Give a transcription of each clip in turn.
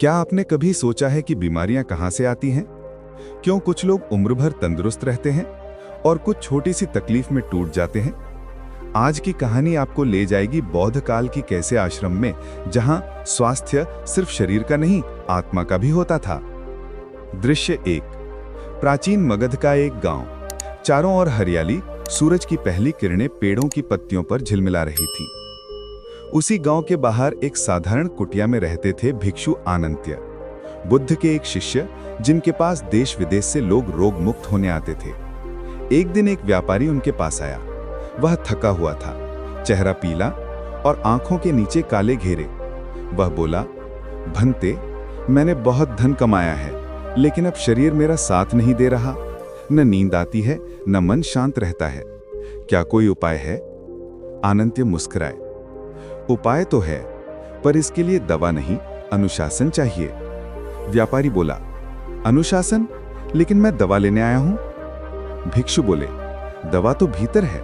क्या आपने कभी सोचा है कि बीमारियां कहां से आती हैं? क्यों कुछ लोग उम्र भर तंदुरुस्त रहते हैं और कुछ छोटी सी तकलीफ में टूट जाते हैं? आज की कहानी आपको ले जाएगी बौद्ध काल की कैसे आश्रम में, जहां स्वास्थ्य सिर्फ शरीर का नहीं, आत्मा का भी होता था। दृश्य 1। प्राचीन मगध का एक गांव। चारों ओर हरियाली, सूरज की पहली किरणें पेड़ों की पत्तियों पर झिलमिला रही थी। उसी गांव के बाहर एक साधारण कुटिया में रहते थे भिक्षु आनंत्य, बुद्ध के एक शिष्य, जिनके पास देश विदेश से लोग रोग मुक्त होने आते थे। एक दिन एक व्यापारी उनके पास आया। वह थका हुआ था, चेहरा पीला और आंखों के नीचे काले घेरे। वह बोला, भंते, मैंने बहुत धन कमाया है, लेकिन अब शरीर मेरा साथ नहीं दे रहा। न नींद आती है, न मन शांत रहता है। क्या कोई उपाय है? आनंत्य मुस्कुराए। उपाय तो है, पर इसके लिए दवा नहीं, अनुशासन चाहिए। व्यापारी बोला, अनुशासन? लेकिन मैं दवा लेने आया हूं। भिक्षु बोले, दवा तो भीतर है।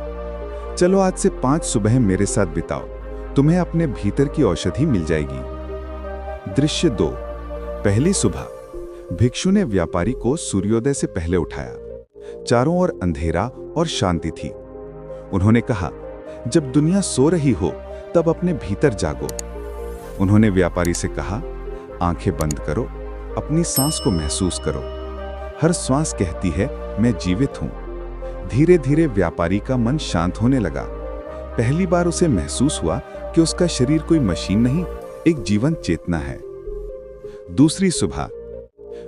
चलो आज से 5 सुबह मेरे साथ बिताओ, तुम्हें अपने भीतर की औषधि मिल जाएगी। दृश्य 2। पहली सुबह। भिक्षु ने व्यापारी को सूर्योदय से पहले उठाया। चारों ओर अंधेरा और शांति थी। उन्होंने कहा, जब दुनिया सो रही हो तब अपने भीतर जागो। उन्होंने व्यापारी से कहा, आंखें बंद करो, अपनी सांस को महसूस करो। हर श्वास कहती है, मैं जीवित हूं। धीरे धीरे व्यापारी का मन शांत होने लगा। पहली बार उसे महसूस हुआ कि उसका शरीर कोई मशीन नहीं, एक जीवंत चेतना है। दूसरी सुबह।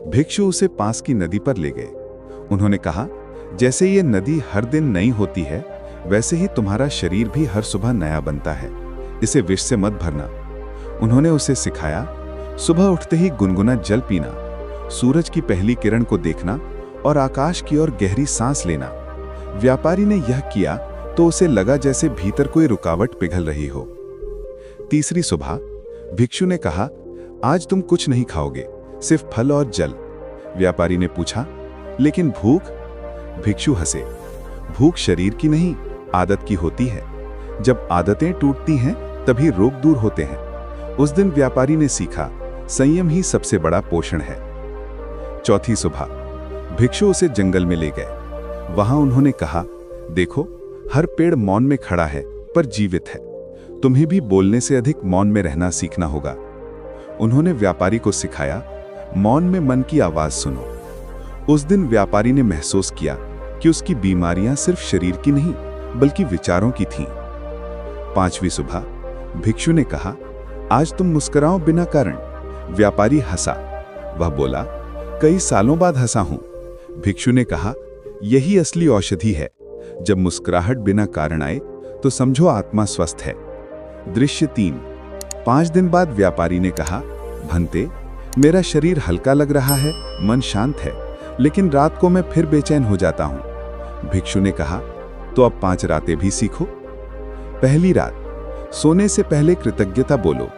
भिक्षु उसे पास की नदी पर ले गए। उन्होंने कहा, जैसे ये नदी हर दिन नई होती है, वैसे ही तुम्हारा शरीर भी हर सुबह नया बनता है। इसे विष से मत भरना। उन्होंने उसे सिखाया, सुबह उठते ही गुनगुना जल पीना, सूरज की पहली किरण को देखना और आकाश की ओर गहरी सांस लेना। व्यापारी ने यह किया तो उसे लगा जैसे भीतर कोई रुकावट पिघल रही हो। तीसरी सुबह। भिक्षु ने कहा, आज तुम कुछ नहीं खाओगे, सिर्फ फल और जल। व्यापारी ने पूछा, लेकिन भूख? भिक्षु हंसे, भूख शरीर की नहीं, आदत की होती है। जब आदतें टूटती हैं तभी रोग दूर होते हैं। उस दिन व्यापारी ने सीखा, संयम ही सबसे बड़ा पोषण है। चौथी सुबह। भिक्षु उसे जंगल में ले गए। वहां उन्होंने कहा, देखो, हर पेड़ मौन में खड़ा है पर जीवित है। तुम्हें भी बोलने से अधिक मौन में रहना सीखना होगा। उन्होंने व्यापारी को सिखाया, मौन में मन की आवाज सुनो। उस दिन व्यापारी ने महसूस किया कि उसकी बीमारियां सिर्फ शरीर की नहीं, बल्कि विचारों की थीं। पांचवी सुबह। भिक्षु ने कहा, आज तुम मुस्कुराओ बिना कारण। व्यापारी हंसा। वह बोला, कई सालों बाद हंसा हूं। भिक्षु ने कहा, यही असली औषधि है। जब मुस्कुराहट बिना कारण आए तो समझो आत्मा स्वस्थ है। दृश्य 3। 5 दिन बाद व्यापारी ने कहा, भंते, मेरा शरीर हल्का लग रहा है, मन शांत है, लेकिन रात को मैं फिर बेचैन हो जाता हूं। भिक्षु ने कहा, तो अब 5 रातें भी सीखो। पहली रात। सोने से पहले कृतज्ञता बोलो।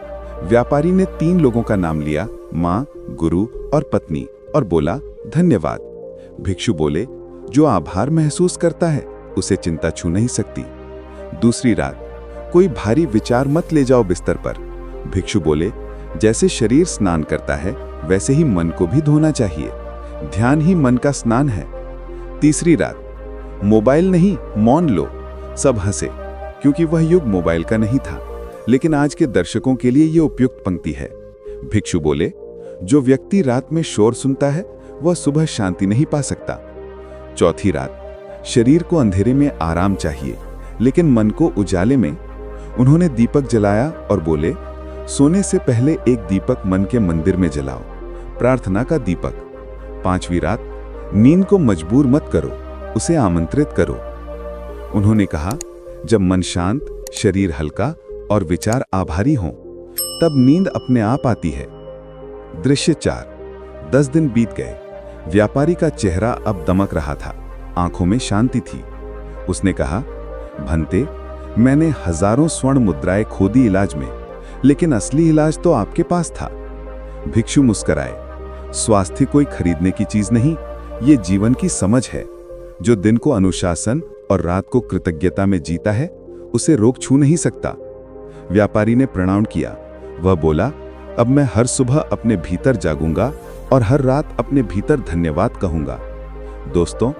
व्यापारी ने 3 लोगों का नाम लिया, मां, गुरु और पत्नी, और बोला, धन्यवाद। भिक्षु बोले, जो आभार महसूस करता है उसे चिंता छू नहीं सकती। दूसरी रात। कोई भारी विचार मत ले जाओ बिस्तर पर। भिक्षु बोले, जैसे शरीर स्नान करता है वैसे ही मन को भी धोना चाहिए। ध्यान ही मन का स्नान है। तीसरी रात। मोबाइल नहीं, मौन लो। सब हंसे, क्योंकि वह युग मोबाइल का नहीं था, लेकिन आज के दर्शकों के लिए यह उपयुक्त पंक्ति है। भिक्षु बोले, जो व्यक्ति रात में शोर सुनता है वह सुबह शांति नहीं पा सकता। चौथी रात। शरीर को अंधेरे में आराम चाहिए, लेकिन मन को उजाले में। उन्होंने दीपक जलाया और बोले, सोने से पहले एक दीपक मन के मंदिर में जलाओ, प्रार्थना का दीपक। पांचवी रात। नींद को मजबूर मत करो, उसे आमंत्रित करो। उन्होंने कहा, जब मन शांत, शरीर हल्का और विचार आभारी हों, तब नींद अपने आप आती है। दृश्य 4। 10 दिन बीत गए। व्यापारी का चेहरा अब दमक रहा था, आंखों में शांति थी। उसने कहा, भंते, मैंने हजारों स्वर्ण मुद्राएं खो दी इलाज में, लेकिन असली इलाज तो आपके पास था। भिक्षु मुस्कुराए। स्वास्थ्य कोई खरीदने की चीज नहीं, ये जीवन की समझ है। जो दिन को अनुशासन और रात को कृतज्ञता में जीता है, उसे रोग छू नहीं सकता। व्यापारी ने प्रणाम किया। वह बोला, अब मैं हर सुबह अपने भीतर जागूंगा और हर रात अपने भीतर धन्यवाद कहूंगा। दोस्तों,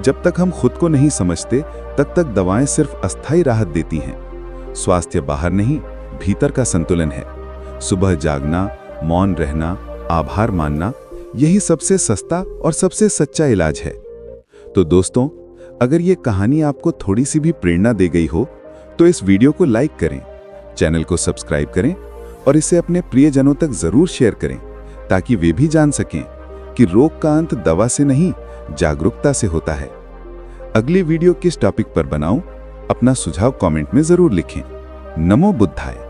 जब तक हम खुद को नहीं समझते तब तक दवाएं सिर्फ अस्थायी राहत देती हैं। स्वास्थ्य बाहर नहीं, भीतर का संतुलन है। सुबह जागना, मौन रहना, आभार मानना, यही सबसे सस्ता और सबसे सच्चा इलाज है। तो दोस्तों, अगर ये कहानी आपको थोड़ी सी भी प्रेरणा दे गई हो तो इस वीडियो को लाइक करें, चैनल को सब्सक्राइब करें और इसे अपने प्रियजनों तक जरूर शेयर करें, ताकि वे भी जान सकें कि रोग का अंत दवा से नहीं, जागरूकता से होता है। अगली वीडियो किस टॉपिक पर बनाऊं, अपना सुझाव कमेंट में जरूर लिखें। नमो बुद्धाय।